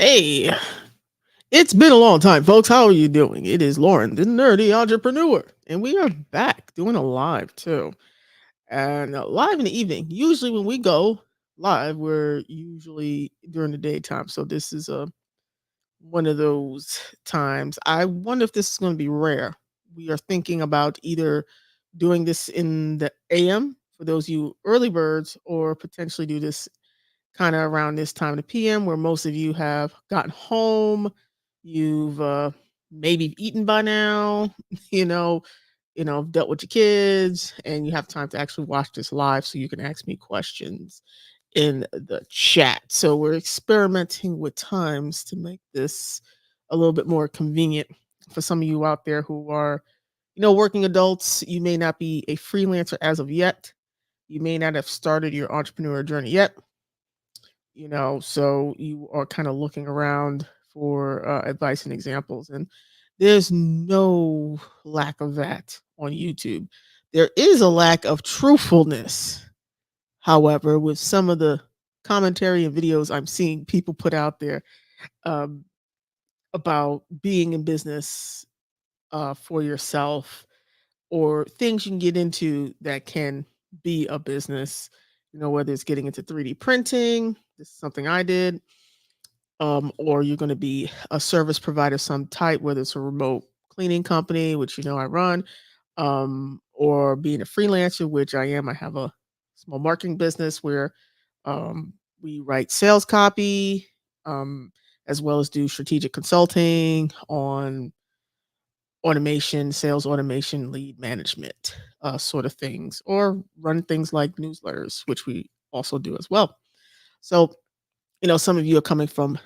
Hey, it's been a long time, folks. How are you doing? It is Lauren, the nerdy entrepreneur, and we are back doing a live too. And live in the evening. Usually, when we go live, we're usually during the daytime. So this is one of those times. I wonder if this is going to be rare. We are thinking about either doing this in the AM for those you early birds, or potentially do this kind of around this time of the PM where most of you have gotten home. You've maybe eaten by now, you know, dealt with your kids, and you have time to actually watch this live so you can ask me questions in the chat. So we're experimenting with times to make this a little bit more convenient for some of you out there who are, working adults. You may not be a freelancer as of yet. You may not have started your entrepreneur journey yet, so you are kind of looking around for advice and examples, and there's no lack of that on YouTube. There is a lack of truthfulness, however, with some of the commentary and videos I'm seeing people put out there, um, about being in business for yourself, or things you can get into that can be a business, whether it's getting into 3D printing. This is something I did, or you're going to be a service provider of some type, whether it's a remote cleaning company, which I run, or being a freelancer, which I am. I have a small marketing business where we write sales copy, um, as well as do strategic consulting on automation, sales automation, lead management, sort of things, or run things like newsletters, which we also do as well. So, some of you are coming from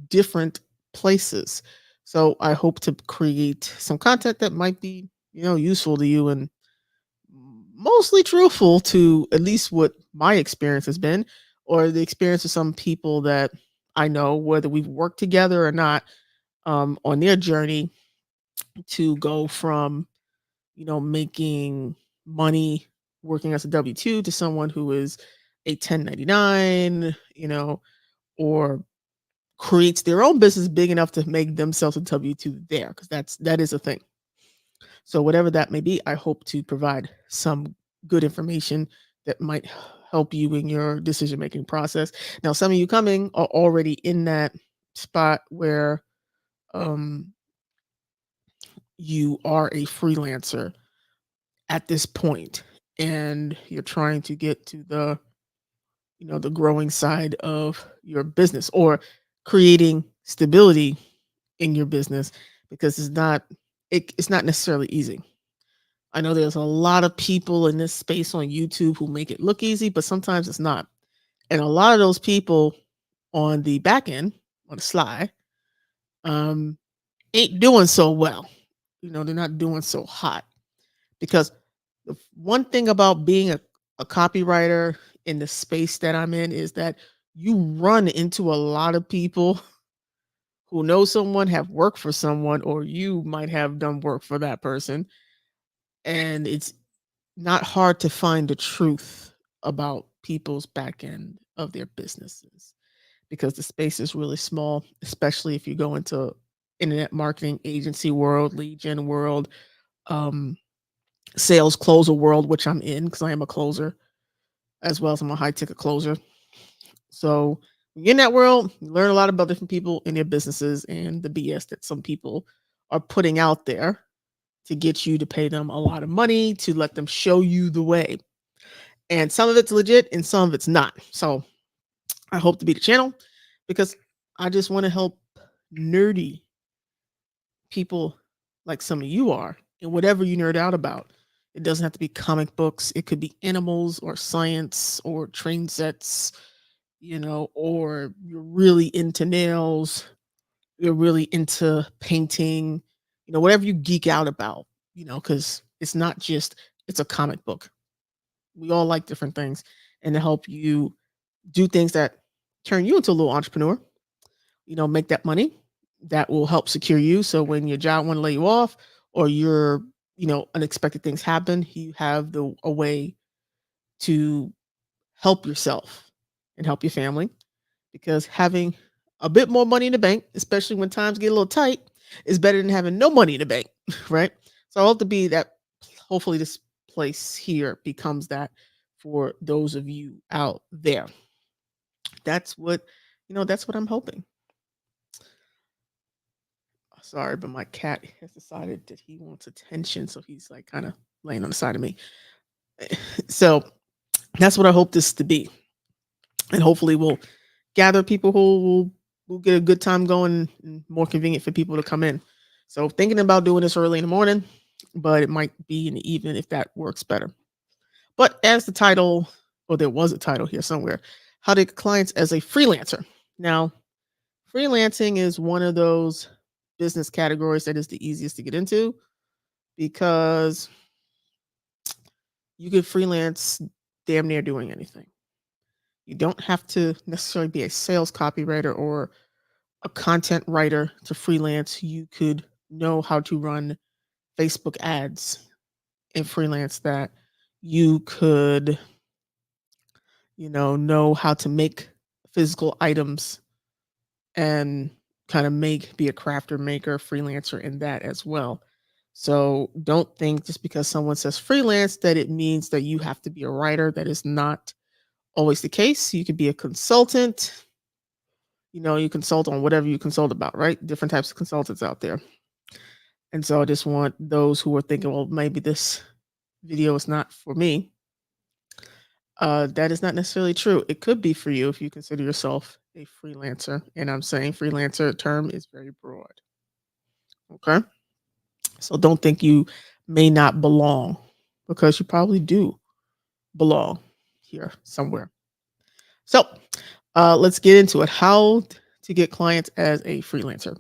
different places. So I hope to create some content that might be, useful to you, and mostly truthful to at least what my experience has been, or the experience of some people that I know, whether we've worked together or not, on their journey to go from, making money working as a W-2 to someone who is a 1099, or creates their own business big enough to make themselves a W-2 there, because that is a thing. So whatever that may be, I hope to provide some good information that might help you in your decision making process. Now, some of you coming are already in that spot where um, you are a freelancer at this point, and you're trying to get to the growing side of your business, or creating stability in your business, because it's not necessarily easy. I know there's a lot of people in this space on YouTube who make it look easy, but sometimes it's not. And a lot of those people on the back end, on the sly, um, ain't doing so well. They're not doing so hot, because the one thing about being a copywriter in the space that I'm in is that you run into a lot of people who know someone, have worked for someone, or you might have done work for that person. And it's not hard to find the truth about people's back end of their businesses, because the space is really small, especially if you go into internet marketing agency world, lead gen world, um, sales closer world, which I'm in because I am a closer, as well as I'm a high ticket closer. So when you're in that world, you learn a lot about different people in their businesses and the BS that some people are putting out there to get you to pay them a lot of money to let them show you the way. And some of it's legit and some of it's not. So I hope to be the channel, because I just want to help nerdy people like some of you are, and whatever you nerd out about. It doesn't have to be comic books. It could be animals or science or train sets, or you're really into nails, you're really into painting, whatever you geek out about, because it's not just it's a comic book. We all like different things, and to help you do things that turn you into a little entrepreneur, make that money that will help secure you. So when your job want to lay you off, or unexpected things happen, you have a way to help yourself and help your family, because having A bit more money in the bank, especially when times get a little tight, is better than having no money in the bank, right? So I hope to be that. Hopefully, this place here becomes that for those of you out there. That's what That's what I'm hoping. Sorry, but my cat has decided that he wants attention, so he's like kind of laying on the side of me. So that's what I hope this to be, and hopefully we'll gather people who will get a good time going and more convenient for people to come in. So thinking about doing this early in the morning, but it might be in the evening if that works better. But as the title, or there was a title here somewhere, how to get clients as a freelancer. Now, freelancing is one of those business categories that is the easiest to get into because you can freelance damn near doing anything. You don't have to necessarily be a sales copywriter or a content writer to freelance. You could know how to run Facebook ads and freelance that. You could, know how to make physical items and kind of be a crafter, maker, freelancer in that as well. So don't think just because someone says freelance that it means that you have to be a writer. That is not always the case. You could be a consultant. You consult on whatever you consult about, right? Different types of consultants out there. And so I just want those who are thinking, well, maybe this video is not for me. That is not necessarily true. It could be for you if you consider yourself a freelancer. And I'm saying freelancer term is very broad. Okay. So don't think you may not belong because you probably do belong here somewhere. So let's get into it. How to get clients as a freelancer.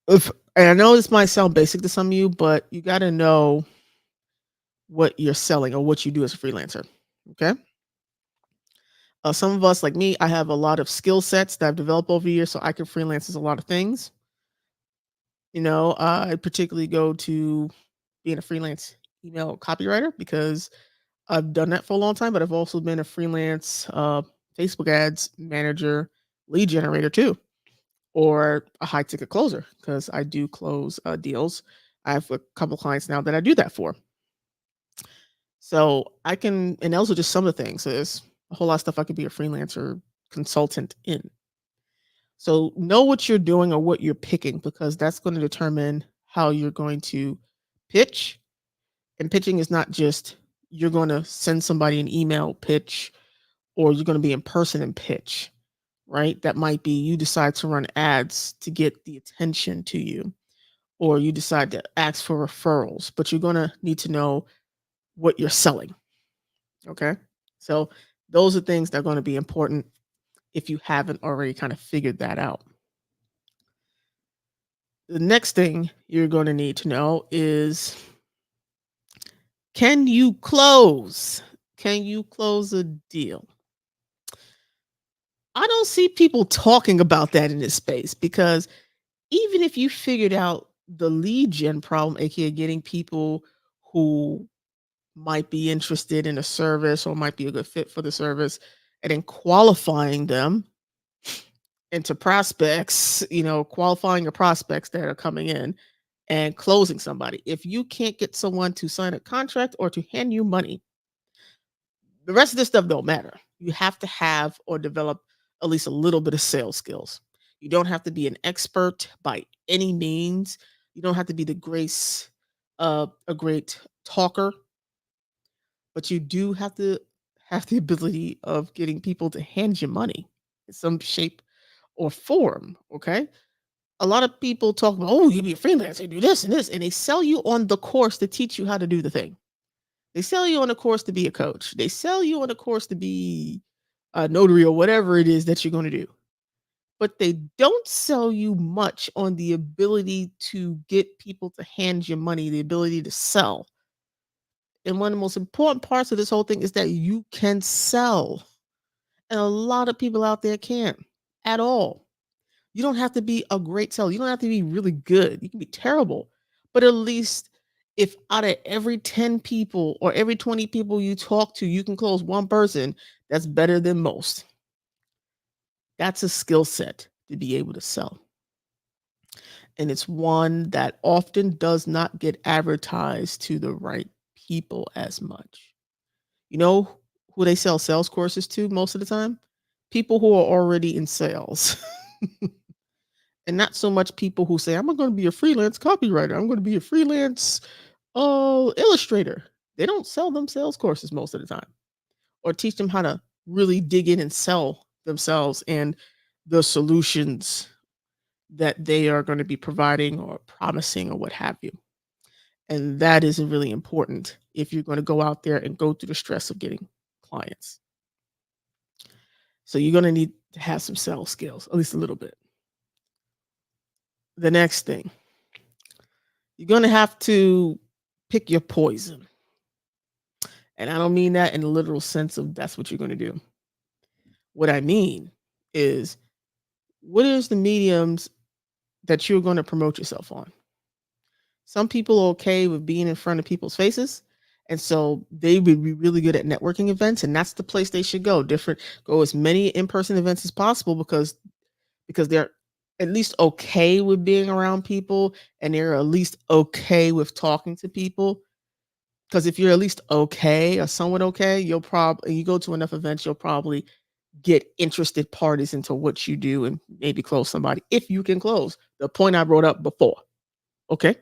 And I know this might sound basic to some of you, but you got to know what you're selling or what you do as a freelancer. Okay. Some of us, like me, I have a lot of skill sets that I've developed over the years, so I can freelance as a lot of things. I particularly go to being a freelance email copywriter because I've done that for a long time, but I've also been a freelance Facebook ads manager, lead generator too, or a high ticket closer because I do close deals. I have a couple clients now that I do that for. So I can, and those are just some of the things. So there's a whole lot of stuff I could be a freelancer consultant in. So know what you're doing or what you're picking because that's going to determine how you're going to pitch. And pitching is not just you're going to send somebody an email pitch or you're going to be in person and pitch, right? That might be you decide to run ads to get the attention to you, or you decide to ask for referrals, but you're going to need to know what you're selling. Okay. So those are things that are going to be important if you haven't already kind of figured that out. The next thing you're going to need to know is, can you close? Can you close a deal? I don't see people talking about that in this space because even if you figured out the lead gen problem, aka getting people who might be interested in a service or might be a good fit for the service, and then qualifying them into prospects, qualifying your prospects that are coming in and closing somebody. If you can't get someone to sign a contract or to hand you money, the rest of this stuff don't matter. You have to have or develop at least a little bit of sales skills. You don't have to be an expert by any means. You don't have to be a great talker, but you do have to have the ability of getting people to hand you money in some shape or form. Okay. A lot of people talk about, oh, you be a freelancer, do this and this, and they sell you on the course to teach you how to do the thing. They sell you on a course to be a coach. They sell you on a course to be a notary or whatever it is that you're going to do. But they don't sell you much on the ability to get people to hand you money, the ability to sell. And one of the most important parts of this whole thing is that you can sell. And a lot of people out there can't at all. You don't have to be a great seller. You don't have to be really good. You can be terrible. But at least if out of every 10 people or every 20 people you talk to, you can close one person, that's better than most. That's a skill set to be able to sell. And it's one that often does not get advertised to the right people as much. You know who they sell sales courses to most of the time? People who are already in sales. And not so much people who say, I'm going to be a freelance copywriter. I'm going to be a freelance illustrator. They don't sell them sales courses most of the time or teach them how to really dig in and sell themselves and the solutions that they are going to be providing or promising or what have you. And that is really important if you're going to go out there and go through the stress of getting clients. So you're going to need to have some sales skills, at least a little bit. The next thing, you're going to have to pick your poison. And I don't mean that in the literal sense of that's what you're going to do. What I mean is, what is the mediums that you're going to promote yourself on? Some people are okay with being in front of people's faces. And so they would be really good at networking events, and that's the place they should go. Go as many in-person events as possible because they're at least okay with being around people and they're at least okay with talking to people. Because if you're at least okay or somewhat okay, you'll probably you go to enough events, you'll probably get interested parties into what you do and maybe close somebody if you can close. The point I brought up before. Okay?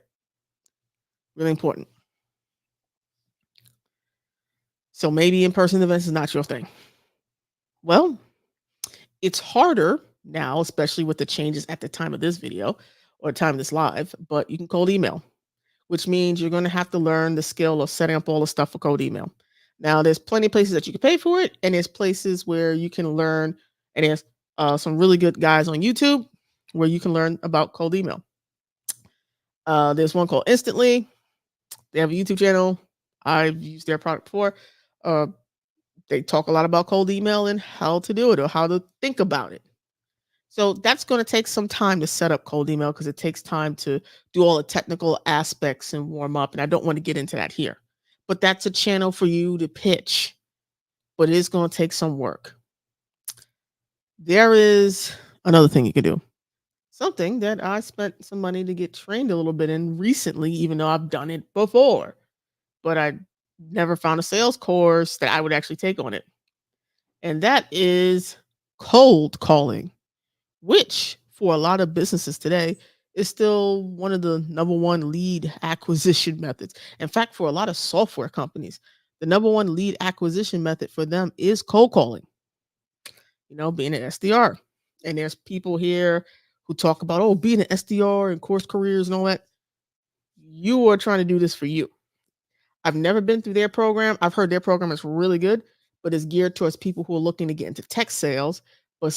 Really important. So maybe in-person events is not your thing. Well, it's harder now, especially with the changes at the time of this video or time of this live, but you can cold email, which means you're going to have to learn the skill of setting up all the stuff for cold email. Now, there's plenty of places that you can pay for it, and there's places where you can learn, and there's some really good guys on YouTube where you can learn about cold email. There's one called Instantly. They have a YouTube channel. I've used their product before. Uh, they talk a lot about cold email and how to do it or how to think about it. So that's going to take some time to set up cold email because it takes time to do all the technical aspects and warm up. And I don't want to get into that here. But that's a channel for you to pitch, but it is going to take some work. There is another thing you can do. Something that I spent some money to get trained a little bit in recently, even though I've done it before, but I never found a sales course that I would actually take on it. And that is cold calling, which for a lot of businesses today is still one of the number one lead acquisition methods. In fact, for a lot of software companies, the number one lead acquisition method for them is cold calling, being an SDR. And there's people here who talk about, oh, being an SDR and course careers and all that. You are trying to do this for you. I've never been through their program. I've heard their program is really good, but it's geared towards people who are looking to get into tech sales. But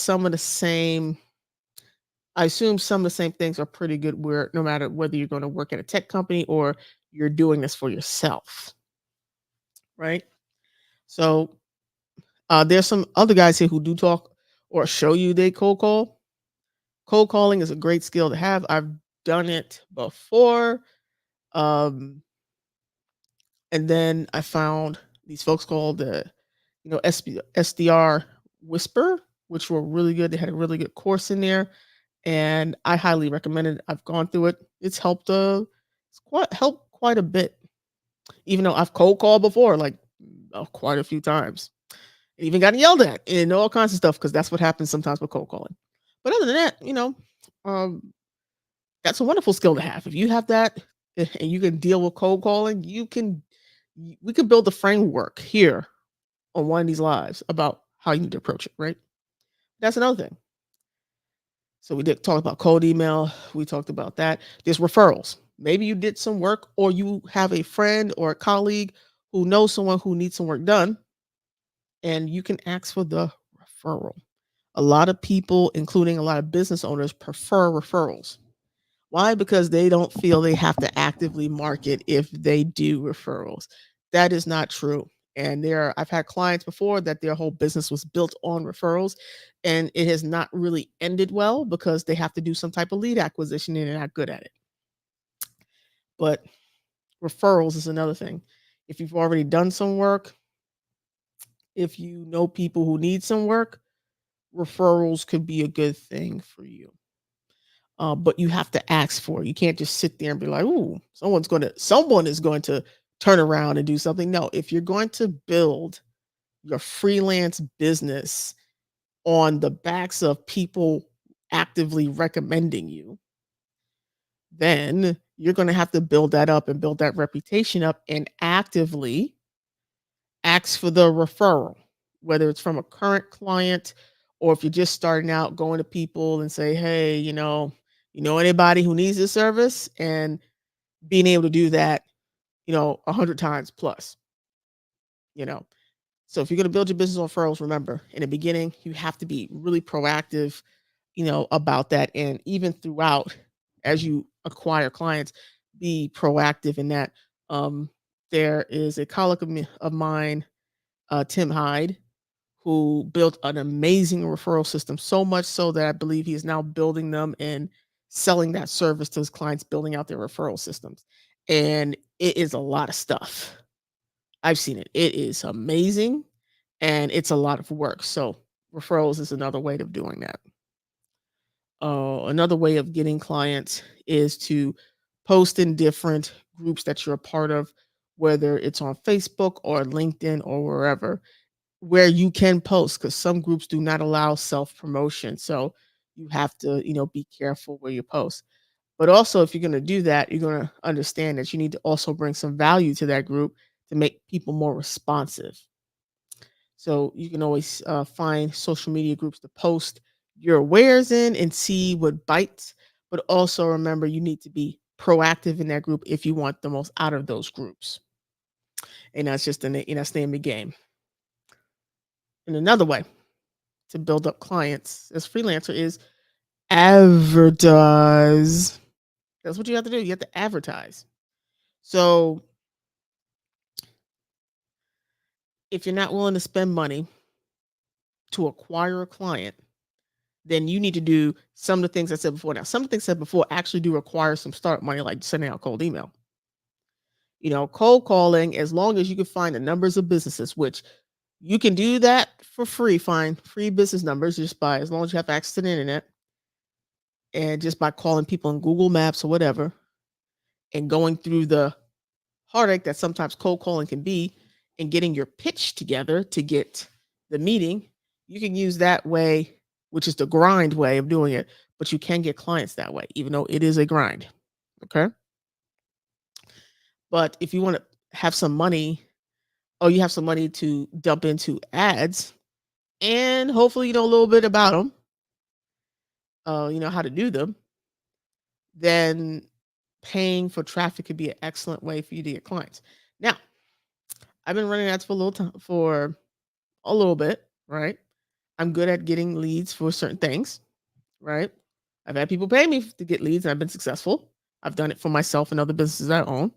I assume some of the same things are pretty good where no matter whether you're going to work at a tech company or you're doing this for yourself, right? So there's some other guys here who do talk or show you they cold call. Cold calling is a great skill to have. I've done it before. Um, and then I found these folks called SDR Whisper, which were really good. They had a really good course in there, and I highly recommend it. I've gone through it. It's helped. Helped quite a bit. Even though I've cold called before, like quite a few times, even gotten yelled at and all kinds of stuff because that's what happens sometimes with cold calling. But other than that, um, that's a wonderful skill to have. If you have that and you can deal with cold calling, we can build a framework here on one of these lives about how you need to approach it, right? That's another thing. So we did talk about cold email. We talked about that. There's referrals. Maybe you did some work or you have a friend or a colleague who knows someone who needs some work done and you can ask for the referral. A lot of people, including a lot of business owners, prefer referrals. Why? Because they don't feel they have to actively market if they do referrals. That is not true. And I've had clients before that their whole business was built on referrals, and it has not really ended well because they have to do some type of lead acquisition and they're not good at it. But referrals is another thing. If you've already done some work, if you know people who need some work, referrals could be a good thing for you. But you have to ask for it. You can't just sit there and be like, "Ooh, someone is going to turn around and do something." No, if you're going to build your freelance business on the backs of people actively recommending you, then you're going to have to build that up and build that reputation up and actively ask for the referral, whether it's from a current client or if you're just starting out, going to people and say, "Hey, you know anybody who needs this service?" And being able to do that, 100 times plus, you know. So if you're going to build your business on referrals, remember in the beginning, you have to be really proactive, about that. And even throughout, as you acquire clients, be proactive in that. Um, there is a colleague of mine, Tim Hyde, who built an amazing referral system, so much so that I believe he is now building them and selling that service to his clients, building out their referral systems. And it is a lot of stuff. I've seen it. It is amazing and it's a lot of work. So, referrals is another way of doing that. Another way of getting clients is to post in different groups that you're a part of, whether it's on Facebook or LinkedIn or wherever, where you can post, because some groups do not allow self promotion. So you have to, be careful where you post. But also, if you're going to do that, you're going to understand that you need to also bring some value to that group to make people more responsive. So you can always find social media groups to post your wares in and see what bites. But also remember, you need to be proactive in that group if you want the most out of those groups. And that's just that's the name of the game. And another way to build up clients as freelancer is advertise. That's what you have to do. You have to advertise. So if you're not willing to spend money to acquire a client, then you need to do some of the things I said before. Now, some of the things I said before actually do require some start money, like sending out cold email. Cold calling, as long as you can find the numbers of businesses, which you can do that for free, find free business numbers just by, as long as you have access to the internet and just by calling people in Google Maps or whatever and going through the heartache that sometimes cold calling can be and getting your pitch together to get the meeting. You can use that way, which is the grind way of doing it, but you can get clients that way, even though it is a grind. Okay. But if you want to have some money, or you have some money to dump into ads, and hopefully you know a little bit about them, you know how to do them, then paying for traffic could be an excellent way for you to get clients. Now, I've been running ads for a little time, for a little bit, right? I'm good at getting leads for certain things, right? I've had people pay me to get leads and I've been successful. I've done it for myself and other businesses I own.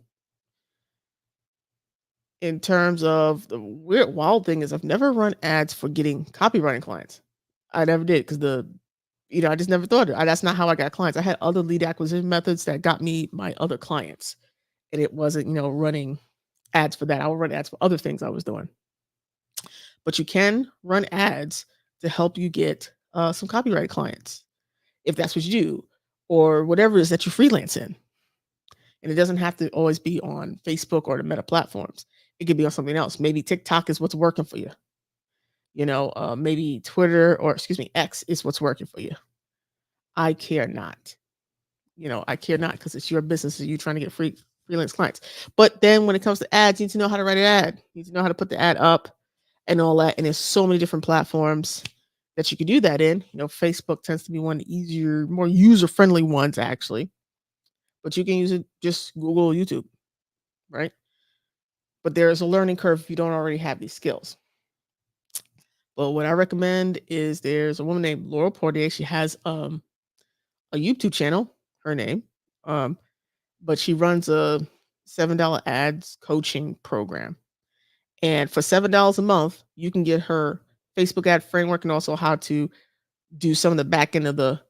In terms of the weird wild thing is I've never run ads for getting copywriting clients. I never did because I just never thought that's not how I got clients. I had other lead acquisition methods that got me my other clients. And it wasn't, running ads for that. I would run ads for other things I was doing. But you can run ads to help you get some copyright clients if that's what you do, or whatever it is that you freelance in. And it doesn't have to always be on Facebook or the Meta platforms. It could be on something else. Maybe TikTok is what's working for you. Maybe Twitter, or excuse me, X is what's working for you. I care not. I care not, because it's your business and you trying to get freelance clients. But then when it comes to ads, you need to know how to write an ad. You need to know how to put the ad up and all that. And there's so many different platforms that you can do that in. Facebook tends to be one of the easier, more user-friendly ones, actually. But you can use it, just Google, YouTube, right? But there's a learning curve if you don't already have these skills. But what I recommend is, there's a woman named Laura Portier. She has a YouTube channel, her name. But she runs a $7 ads coaching program. And for $7 a month, you can get her Facebook ad framework and also how to do some of the back end of the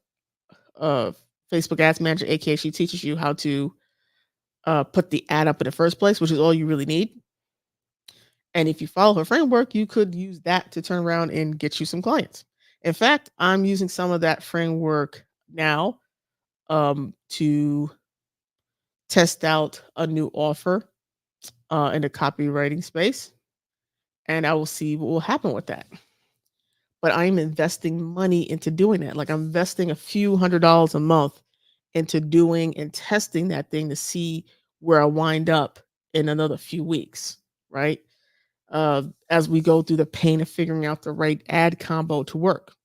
uh, Facebook Ads Manager, aka she teaches you how to put the ad up in the first place, which is all you really need. And if you follow her framework, you could use that to turn around and get you some clients. In fact, I'm using some of that framework now to test out a new offer in the copywriting space, and I will see what will happen with that. But I'm investing money into doing that. Like I'm investing a few $100s a month into doing and testing that thing to see where I wind up in another few weeks, right? As we go through the pain of figuring out the right ad combo to work.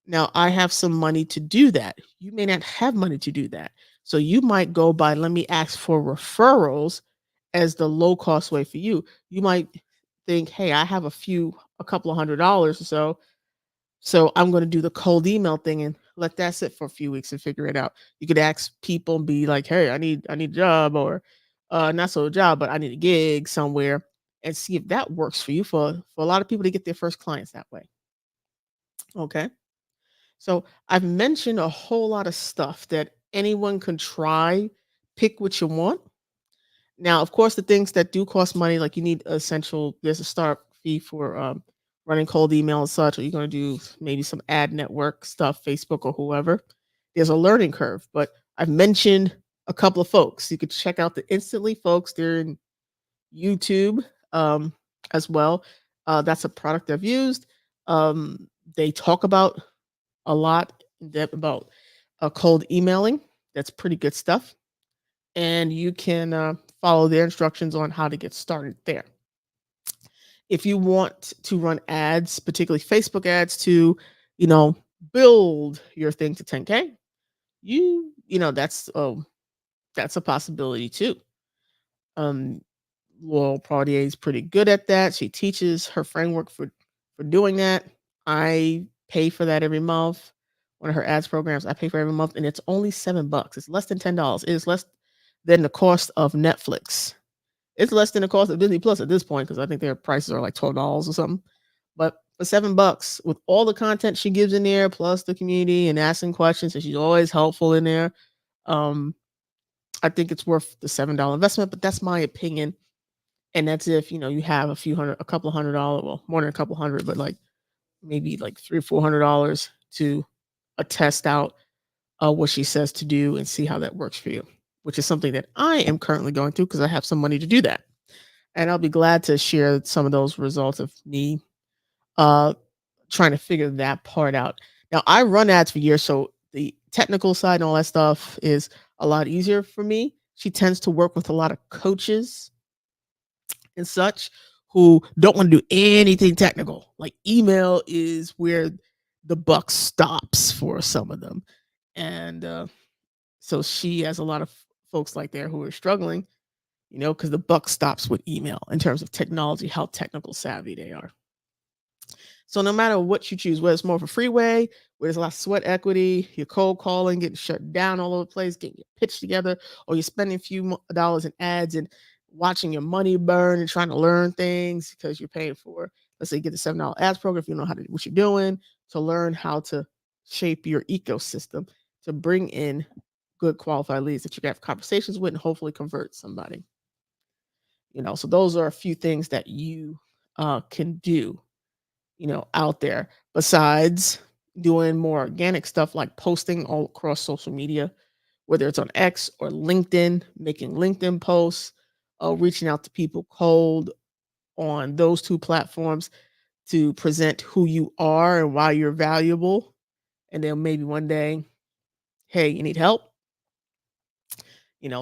Now, I have some money to do that. You may not have money to do that. So you might go by, let me ask for referrals as the low cost way for you. You might think, hey, I have a couple of $100 or so. So I'm going to do the cold email thing and let that sit for a few weeks and figure it out. You could ask people and be like, hey, I need a job, or not so a job, but I need a gig somewhere, and see if that works for you. For a lot of people to get their first clients that way. Okay. So I've mentioned a whole lot of stuff that anyone can try. Pick what you want. Now, of course, the things that do cost money, like you need essential, there's a startup fee for running cold email and such, or you're going to do maybe some ad network stuff, Facebook or whoever. There's a learning curve, but I've mentioned a couple of folks. You could check out the Instantly folks. They're in YouTube as well. That's a product I've used. They talk about a lot in depth about cold emailing. That's pretty good stuff. And you can follow their instructions on how to get started there. If you want to run ads, particularly Facebook ads, to, you know, build your thing to 10K, that's a possibility too. Um, Laurel Pradier is pretty good at that. She teaches her framework for doing that. I pay for that every month. One of her ads programs I pay for every month, and it's only $7. It's less than $10. It is less than the cost of Netflix. It's less than the cost of Disney Plus at this point because I think their prices are like $12 or something. But for $7, with all the content she gives in there, plus the community and asking questions, and she's always helpful in there, um, I think it's worth the $7 investment. But that's my opinion, and that's if you have a couple of $100, well, more than a couple hundred, but like maybe like $300 or $400 to test out what she says to do and see how that works for you, which is something that I am currently going through because I have some money to do that. And I'll be glad to share some of those results of me uh, trying to figure that part out. Now, I run ads for years, so the technical side and all that stuff is a lot easier for me. She tends to work with a lot of coaches and such who don't want to do anything technical. Like email is where the buck stops for some of them. And so she has a lot of folks like there who are struggling, because the buck stops with email in terms of technology, how technical savvy they are. So no matter what you choose, whether it's more of a freeway, where there's a lot of sweat equity, you're cold calling, getting shut down all over the place, getting your pitch together, or you're spending a few dollars in ads and watching your money burn and trying to learn things because you're paying for, let's say, you get the $7 ads program if you know what you're doing, to learn how to shape your ecosystem to bring in good qualified leads that you can have conversations with and hopefully convert somebody. So those are a few things that you can do out there besides doing more organic stuff like posting all across social media, whether it's on X or LinkedIn, making LinkedIn posts, reaching out to people cold on those two platforms to present who you are and why you're valuable. And then maybe one day, hey, you need help?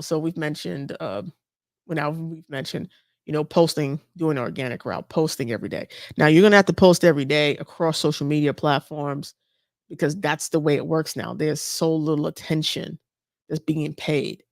So we've mentioned we've mentioned, posting, doing an organic route, posting every day. Now you're gonna have to post every day across social media platforms because that's the way it works now. There's so little attention that's being paid,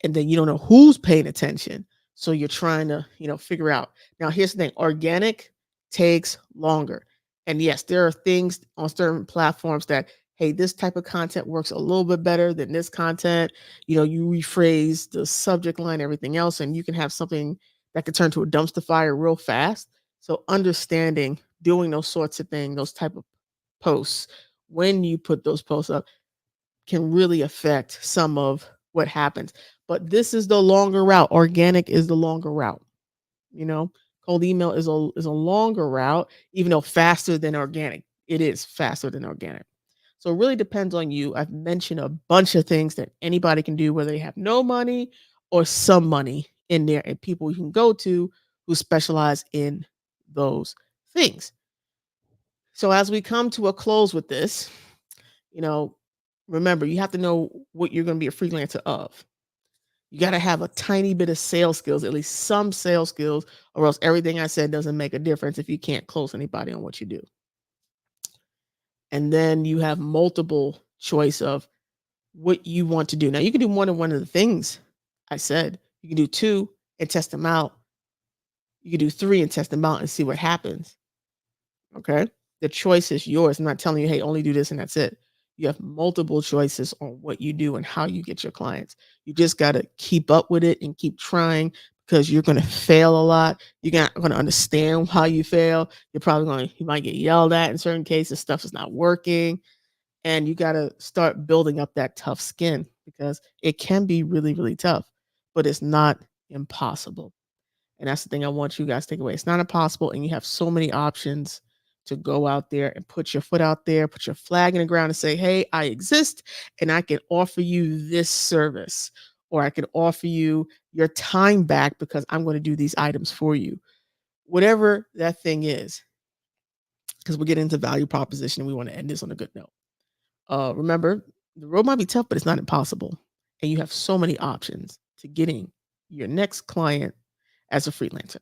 and then you don't know who's paying attention. So you're trying to, figure out. Now, here's the thing: organic takes longer. And yes, there are things on certain platforms that, hey, this type of content works a little bit better than this content. You rephrase the subject line, everything else, and you can have something that could turn to a dumpster fire real fast. So understanding doing those sorts of things, those type of posts, when you put those posts up, can really affect some of what happens. But this is the longer route. Organic is the longer route. You know, cold email is a longer route, even though faster than organic. it is faster than organic. So it really depends on you. I've mentioned a bunch of things that anybody can do, whether they have no money or some money in there, and people you can go to who specialize in those things. So as we come to a close with this, you know, remember you have to know what you're going to be a freelancer of. You got to have a tiny bit of sales skills, at least some sales skills, or else everything I said doesn't make a difference if you can't close anybody on what you do. And then you have multiple choice of what you want to do. Now you can do more than one of the things I said. You can do two and test them out. You can do three and test them out and see what happens. Okay. The choice is yours. I'm not telling you, hey, only do this and that's it. You have multiple choices on what you do and how you get your clients. You just got to keep up with it and keep trying because you're going to fail a lot. You're not going to understand how you fail. You might get yelled at in certain cases. Stuff is not working. And you got to start building up that tough skin because it can be really, really tough, but it's not impossible. And that's the thing I want you guys to take away. It's not impossible, and you have so many options to go out there and put your foot out there, put your flag in the ground and say, hey, I exist and I can offer you this service, or I can offer you your time back because I'm going to do these items for you. Whatever that thing is, because we're getting into value proposition and we want to end this on a good note. Remember, the road might be tough, but it's not impossible. And you have so many options to getting your next client as a freelancer.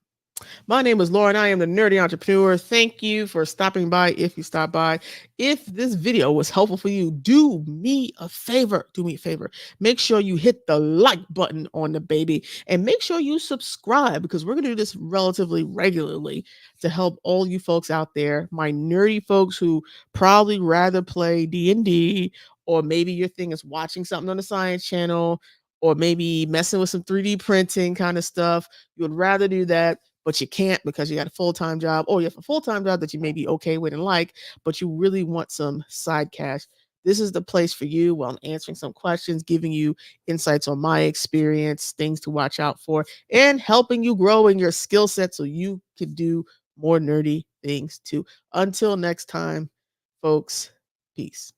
My name is Laura, and I am the Nerdy Entrepreneur. Thank you for stopping by if you stopped by. If this video was helpful for you, do me a favor. Do me a favor. Make sure you hit the like button on the baby, and make sure you subscribe because we're going to do this relatively regularly to help all you folks out there, my nerdy folks who probably rather play D&D, or maybe your thing is watching something on the Science Channel, or maybe messing with some 3D printing kind of stuff. You would rather do that, but you can't because you got a full-time job, or you have a full-time job that you may be okay with and like, but you really want some side cash. This is the place for you while I'm answering some questions, giving you insights on my experience, things to watch out for, and helping you grow in your skill set so you can do more nerdy things too. Until next time, folks, peace.